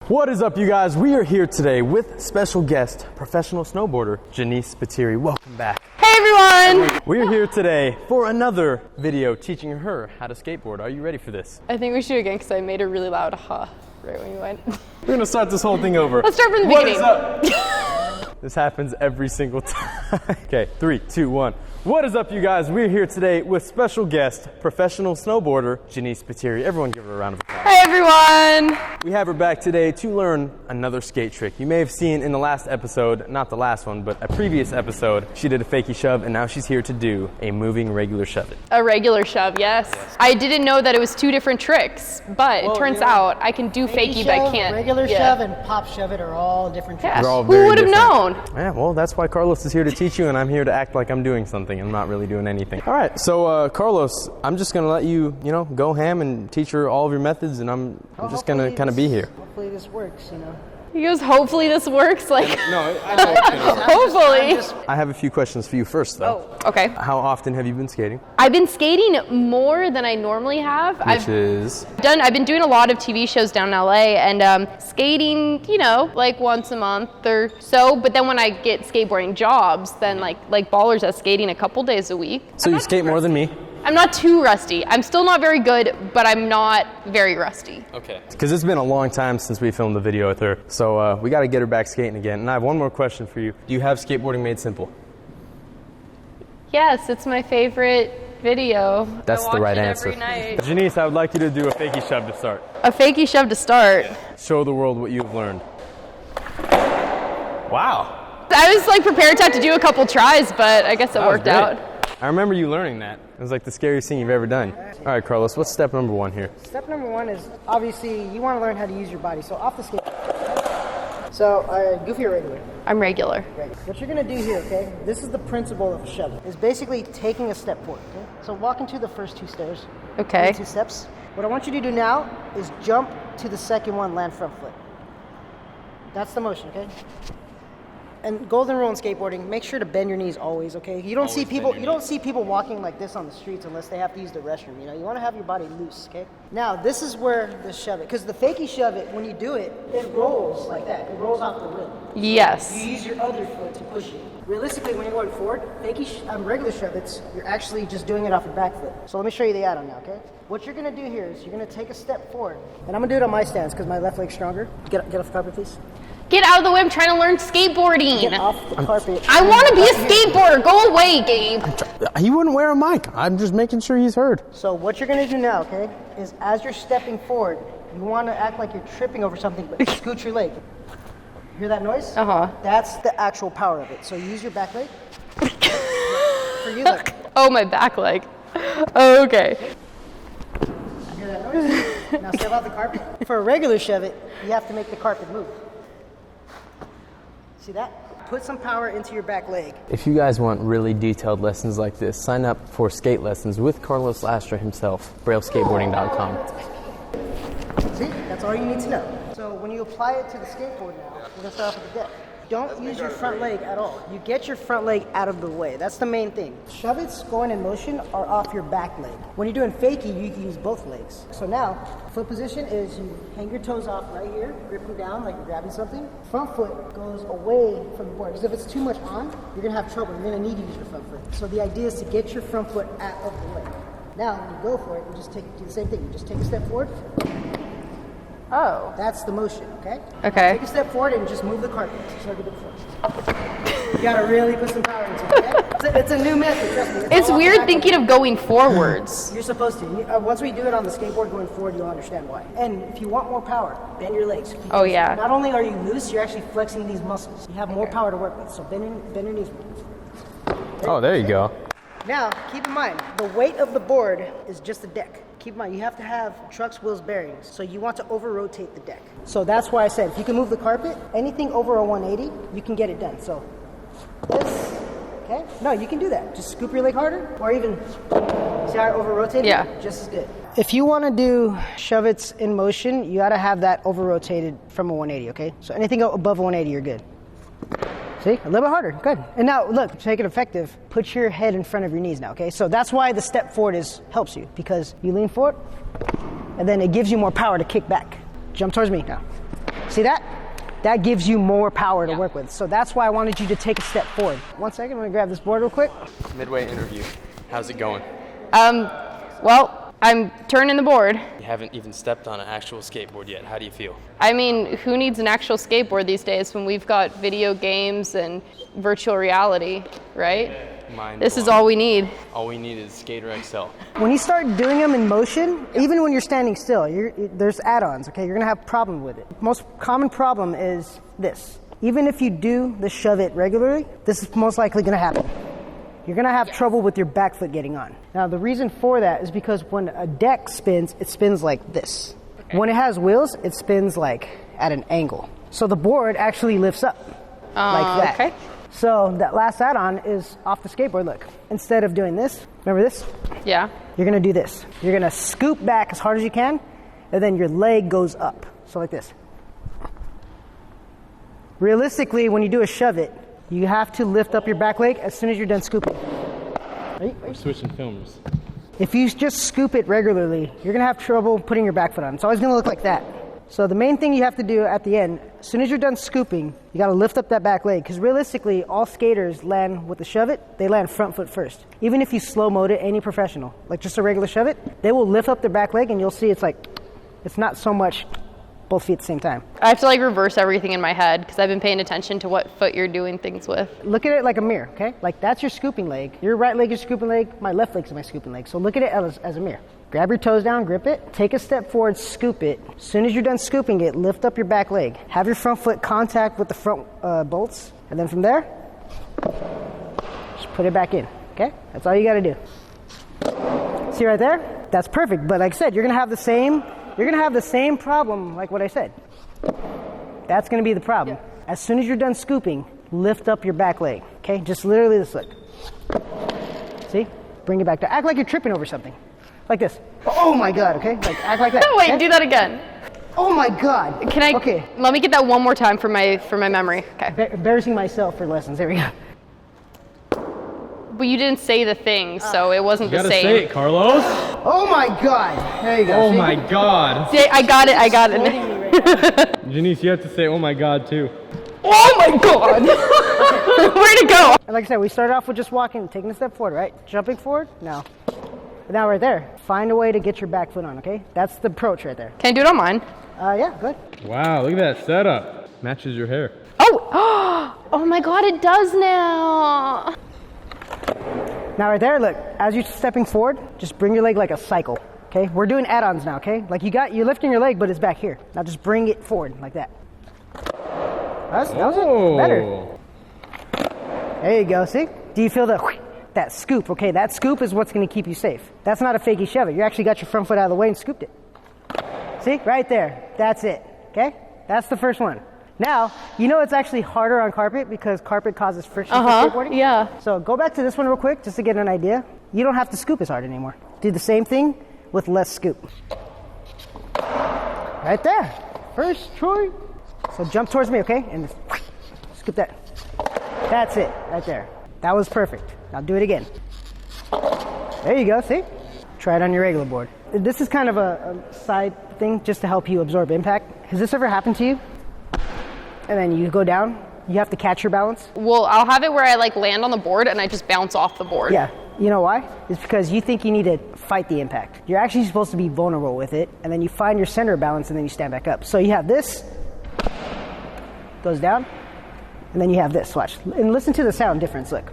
What is up, you guys? We are here today with special guest, professional snowboarder, Janice Spiteri. Welcome back. Hey everyone! We are here today for another video teaching her how to skateboard. Are you ready for this? I think we should again because I made a really loud ha right when you went. We're gonna start this whole thing over. Let's start from the beginning. What is up? This happens every single time. Okay, 3, 2, 1. What is up, you guys? We're here today with special guest, professional snowboarder, Janice Spiteri. Everyone give her a round of applause. Hey everyone! We have her back today to learn another skate trick. You may have seen in the last episode, not the last one, but a previous episode, she did a fakie shove, and now she's here to do a moving regular shove it. A regular shove, yes. I didn't know that it was two different tricks, but it turns out I can do fakie, but I can't. Regular shove and pop shove it are all different tricks. Yeah. They're all Who very would have different. known? Yeah, well, that's why Carlos is here to teach you, and I'm here to act like I'm doing something. I'm not really doing anything. All right, so Carlos, I'm just going to let you, go ham and teach her all of your methods, and I'm just going to kind of be here. Hopefully this works, He goes, hopefully this works. Like, No, I know it's gonna. hopefully. I have a few questions for you first, though. Oh, okay. How often have you been skating? I've been skating more than I normally have. I've been doing a lot of TV shows down in LA and skating, like once a month or so. But then when I get skateboarding jobs, then like Ballers, I'm skating a couple days a week. So you skate more than me? I'm not too rusty. I'm still not very good, but I'm not very rusty. Okay. Because it's been a long time since we filmed the video with her, so we got to get her back skating again. And I have one more question for you. Do you have Skateboarding Made Simple? Yes, it's my favorite video. That's the right answer. Every night. Janice, I would like you to do a fakie shove to start. A fakie shove to start. Show the world what you've learned. Wow. I was prepared to have to do a couple tries, but I guess it worked out. I remember you learning that. It was like the scariest thing you've ever done. All right, Carlos, what's step number 1 here? Step number 1 is obviously you want to learn how to use your body. So off the skate. So goofy or regular? I'm regular. Right. What you're going to do here, okay? This is the principle of a shove. It's basically taking a step forward. Okay? So walk into the first 2 stairs. Okay. 2 steps. What I want you to do now is jump to the second one, land front foot. That's the motion, okay? And golden rule in skateboarding: make sure to bend your knees always. Okay, you don't see people walking like this on the streets unless they have to use the restroom. You want to have your body loose. Okay. Now this is where the shove it, because the fakie shove it, when you do it, it rolls like that. It rolls off the rim. Yes. You use your other foot to push it. Realistically, when you're going forward, regular shove it's you're actually just doing it off your back foot. So let me show you the add-on now. Okay. What you're gonna do here is you're gonna take a step forward, and I'm gonna do it on my stance because my left leg's stronger. Get off the carpet, please. Get out of the way, I'm trying to learn skateboarding. Get off the carpet. I want to be a skateboarder. Go away, Gabe. He wouldn't wear a mic. I'm just making sure he's heard. So what you're going to do now, okay, is as you're stepping forward, you want to act like you're tripping over something, but scoot your leg. Hear that noise? Uh-huh. That's the actual power of it. So use your back leg. For you, look. Oh, my back leg. Oh, okay. Hear that noise? Now step off the carpet. For a regular shove it, you have to make the carpet move. See that? Put some power into your back leg. If you guys want really detailed lessons like this, sign up for skate lessons with Carlos Lastra himself, brailleskateboarding.com. See? That's all you need to know. So when you apply it to the skateboard now, we're going to start off with the deck. Don't use your front leg at all. You get your front leg out of the way. That's the main thing. Shove-its going in motion are off your back leg. When you're doing fakie, you can use both legs. So now, foot position is you hang your toes off right here, grip them down like you're grabbing something. Front foot goes away from the board, because if it's too much on, you're going to have trouble. You're going to need to use your front foot. So the idea is to get your front foot out of the way. Now, when you go for it, you just do the same thing. You just take a step forward. Oh. That's the motion, okay? Okay. Take a step forward and just move the carpet, just like we did before. You gotta really put some power into it, okay? It's a new method, trust me. It's weird thinking of going forwards. You're supposed to. Once we do it on the skateboard going forward, you'll understand why. And if you want more power, bend your legs. Oh, yeah. Not only are you loose, you're actually flexing these muscles. You have more power to work with, so bend your knees. Oh, there you go. Now, keep in mind, the weight of the board is just the deck. Keep in mind, you have to have trucks, wheels, bearings. So you want to over-rotate the deck. So that's why I said, if you can move the carpet, anything over a 180, you can get it done. So this, okay? No, you can do that. Just scoop your leg harder, or even, see how I over-rotated? Yeah. Just as good. If you want to do shove-its in motion, you got to have that over-rotated from a 180, okay? So anything above 180, you're good. See, a little bit harder, good. And now, look, to make it effective, put your head in front of your knees now, okay? So that's why the step forward helps you, because you lean forward, and then it gives you more power to kick back. Jump towards me now. See that? That gives you more power to work with. So that's why I wanted you to take a step forward. 1 second, I'm gonna grab this board real quick. Midway interview. How's it going? Well, I'm turning the board. You haven't even stepped on an actual skateboard yet. How do you feel? I mean, who needs an actual skateboard these days when we've got video games and virtual reality, right? This is all we need. All we need is Skater XL. When you start doing them in motion, even when you're standing still, there's add-ons, okay? You're gonna have a problem with it. Most common problem is this. Even if you do the shove it regularly, this is most likely gonna happen. You're gonna have trouble with your back foot getting on. Now the reason for that is because when a deck spins, it spins like this. Okay. When it has wheels, it spins like at an angle. So the board actually lifts up like that. Okay. So that last add-on is off the skateboard, look. Instead of doing this, remember this? Yeah. You're gonna do this. You're gonna scoop back as hard as you can, and then your leg goes up. So like this. Realistically, when you do a shove it, you have to lift up your back leg as soon as you're done scooping. We're switching films. If you just scoop it regularly, you're gonna have trouble putting your back foot on. It's always gonna look like that. So the main thing you have to do at the end, as soon as you're done scooping, you gotta lift up that back leg. Because realistically, all skaters land with the shove it, they land front foot first. Even if you slow mode it, any professional, like just a regular shove it, they will lift up their back leg and you'll see it's not so much both feet at the same time. I have to like reverse everything in my head because I've been paying attention to what foot you're doing things with. Look at it like a mirror, okay? Like that's your scooping leg. Your right leg is your scooping leg, my left leg is my scooping leg. So look at it as a mirror. Grab your toes down, grip it, take a step forward, scoop it. As soon as you're done scooping it, lift up your back leg. Have your front foot contact with the front bolts, and then from there, just put it back in, okay? That's all you gotta do. See right there? That's perfect, but like I said, you're gonna have the same problem like what I said. That's gonna be the problem. Yeah. As soon as you're done scooping, lift up your back leg, okay? Just literally this, look. See? Bring it back down. Act like you're tripping over something. Like this. Oh my God, okay? Like act like that. Wait, okay? do that again. Oh my God. Can I? Okay. Let me get that one more time for my memory. Okay. Embarrassing myself for lessons. There we go. But you didn't say the thing, so it wasn't the same. You gotta say it, Carlos. Oh my God. There you go. Oh see? my God. See, I got it. Janice, you have to say, oh my God, too. Oh my God. Where'd it go? And like I said, we started off with just walking, taking a step forward, right? Jumping forward? No. But now right there, find a way to get your back foot on, okay? That's the approach right there. Can I do it on mine? Yeah, good. Wow, look at that setup. Matches your hair. Oh, oh my God, it does now. Now right there, look, as you're stepping forward, just bring your leg like a cycle, okay? We're doing add-ons now, okay? Like you're lifting your leg, but it's back here. Now just bring it forward like that. That was it. Better. There you go, see? Do you feel that scoop? Okay, that scoop is what's gonna keep you safe. That's not a fakey shove it. You actually got your front foot out of the way and scooped it. See, right there, that's it, okay? That's the first one. Now, you know it's actually harder on carpet because carpet causes friction for skateboarding? Yeah. So go back to this one real quick just to get an idea. You don't have to scoop as hard anymore. Do the same thing with less scoop. Right there, first try. So jump towards me, okay? And scoop that. That's it, right there. That was perfect. Now do it again. There you go, see? Try it on your regular board. This is kind of a side thing just to help you absorb impact. Has this ever happened to you? And then you go down, you have to catch your balance? Well, I'll have it where I like land on the board and I just bounce off the board. Yeah, you know why? It's because you think you need to fight the impact. You're actually supposed to be vulnerable with it, and then you find your center of balance and then you stand back up. So you have this, goes down, and then you have this, watch. And listen to the sound difference, look.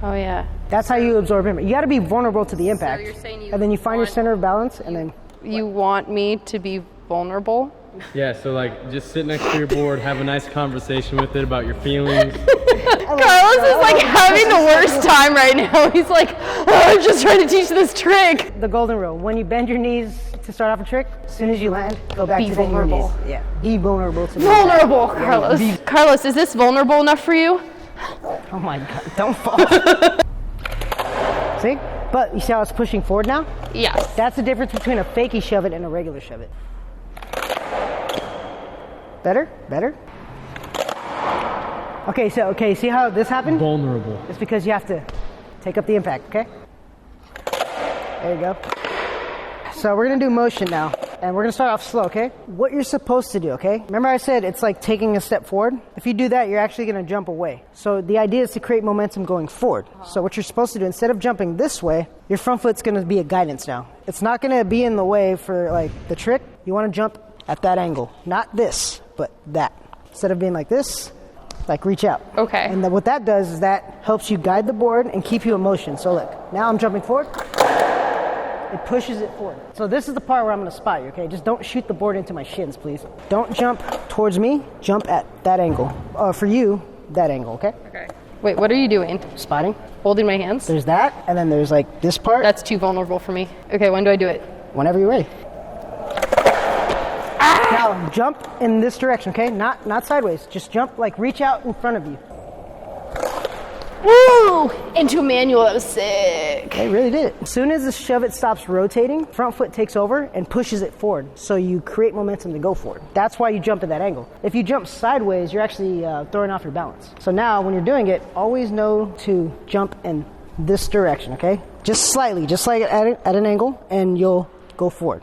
Oh yeah. That's how you absorb impact. You gotta be vulnerable to the impact. So you're saying and then you find your center of balance and then... You want me to be vulnerable? Yeah, so like just sit next to your board, have a nice conversation with it about your feelings. Carlos is like having the worst time right now. He's like, oh, I'm just trying to teach this trick. The golden rule, when you bend your knees to start off a trick, as soon as you land, go back to bending your knees. Yeah, be vulnerable to the vulnerable, Carlos. Carlos, is this vulnerable enough for you? Oh my God, don't fall. See? But you see how it's pushing forward now? Yes. That's the difference between a fakey shove it and a regular shove it. Better? Better? Okay, see how this happened? Vulnerable. It's because you have to take up the impact, okay? There you go. So we're gonna do motion now. And we're gonna start off slow, okay? What you're supposed to do, okay? Remember I said it's like taking a step forward? If you do that, you're actually gonna jump away. So the idea is to create momentum going forward. So what you're supposed to do, instead of jumping this way, your front foot's gonna be a guidance now. It's not gonna be in the way for like the trick. You wanna jump at that angle. Not this, but that. Instead of being like this, like reach out. Okay. And what that does is that helps you guide the board and keep you in motion. So look, now I'm jumping forward. It pushes it forward. So this is the part where I'm gonna spot you, okay? Just don't shoot the board into my shins, please. Don't jump towards me, jump at that angle. For you, that angle, okay? Okay. Wait, what are you doing? Spotting. Holding my hands? There's that, and then there's like this part. That's too vulnerable for me. Okay, when do I do it? Whenever you're ready. Now jump in this direction, okay? Not sideways. Just jump, like reach out in front of you. Woo! Into a manual, that was sick. They really did it. As soon as the shove it stops rotating, front foot takes over and pushes it forward. So you create momentum to go forward. That's why you jump at that angle. If you jump sideways, you're actually throwing off your balance. So now when you're doing it, always know to jump in this direction, okay? Just slightly, just like at an angle, and you'll go forward.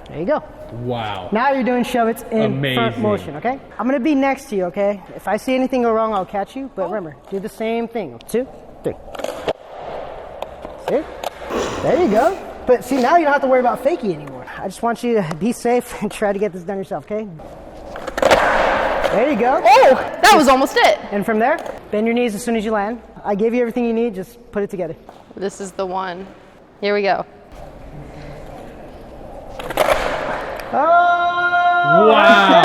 There you go. Wow. Now you're doing shove-its in front Amazing. motion, okay? I'm gonna be next to you, okay? If I see anything go wrong, I'll catch you. But remember, do the same thing. 2, 3. See? There you go. But see, now you don't have to worry about fakie anymore. I just want you to be safe and try to get this done yourself, okay? There you go. Oh, that was almost it. And from there, bend your knees as soon as you land. I gave you everything you need, just put it together. This is the one. Here we go. Oh! Wow.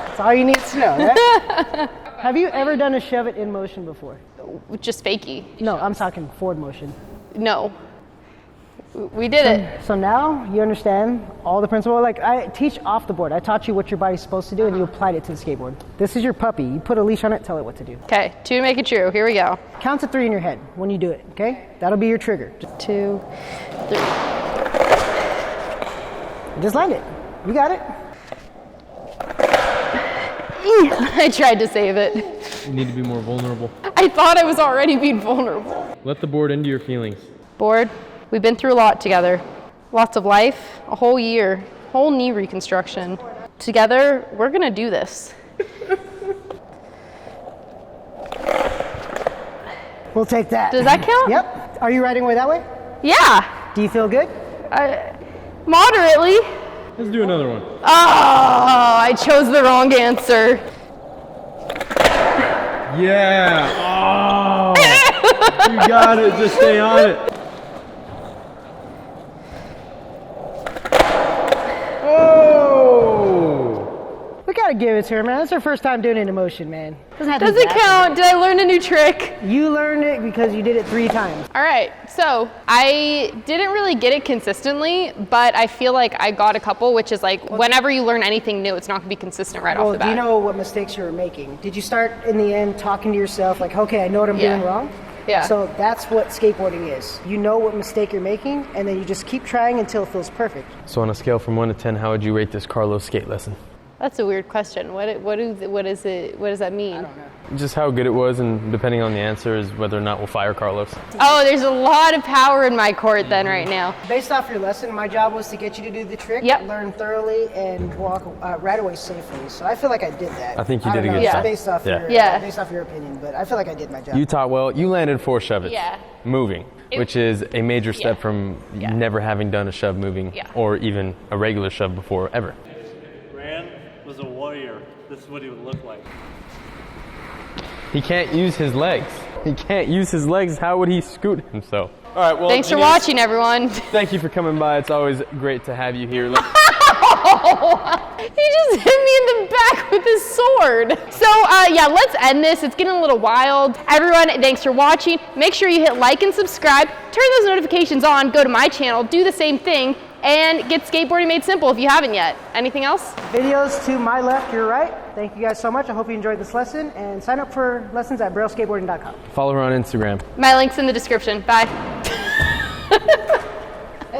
That's all you need to know, right? Have you ever done a shove it in motion before? Just fakie. No, I'm talking forward motion. No. We did it. So now you understand all the principle. Like I teach off the board. I taught you what your body's supposed to do and you applied it to the skateboard. This is your puppy. You put a leash on it, tell it what to do. Okay, 2 to make it true. Here we go. Count to 3 in your head when you do it, okay? That'll be your trigger. 2, 3. Just land it. You got it. I tried to save it. You need to be more vulnerable. I thought I was already being vulnerable. Let the board into your feelings. Board, we've been through a lot together. Lots of life, a whole year, whole knee reconstruction. Together, we're gonna do this. We'll take that. Does that count? Yep. Are you riding away that way? Yeah, Do you feel good? moderately. Let's do another one. Oh, I chose the wrong answer. Yeah. Oh. You got it. Just stay on it. Oh. We gotta give it to her, man. That's her first time doing it in motion, man. Doesn't have to Does be it that count? Did I learn a new trick? You learned it because you did it 3 times. All right, so I didn't really get it consistently, but I feel like I got a couple, which is like whenever you learn anything new, it's not gonna be consistent right off the bat. Do you know what mistakes you were making? Did you start in the end talking to yourself like, okay, I know what I'm doing wrong? Yeah. So that's what skateboarding is. You know what mistake you're making, and then you just keep trying until it feels perfect. So on a scale from 1 to 10, how would you rate this Carlos skate lesson? That's a weird question. What does that mean? I don't know. Just how good it was, and depending on the answer is whether or not we'll fire Carlos. Oh, there's a lot of power in my court then right now. Based off your lesson, my job was to get you to do the trick, Yep. learn thoroughly, and walk right away safely. So I feel like I did that. I think you I did don't a know, good it's job. Based off Yeah. based off your opinion, but I feel like I did my job. You taught well. You landed 4 shove-its. Yeah. Moving, which is a major step from never having done a shove moving or even a regular shove before, ever. Rand was a warrior. This is what he would look like. He can't use his legs. He can't use his legs. How would he scoot himself? All right, well, Thanks for Denise, watching, everyone. Thank you for coming by. It's always great to have you here. He just hit me in the back with his sword. So yeah, let's end this. It's getting a little wild. Everyone, thanks for watching. Make sure you hit like and subscribe. Turn those notifications on. Go to my channel. Do the same thing. And get skateboarding made simple if you haven't yet. Anything else? Videos to my left, your right. Thank you guys so much. I hope you enjoyed this lesson, and sign up for lessons at brailleskateboarding.com. Follow her on Instagram. My link's in the description. Bye.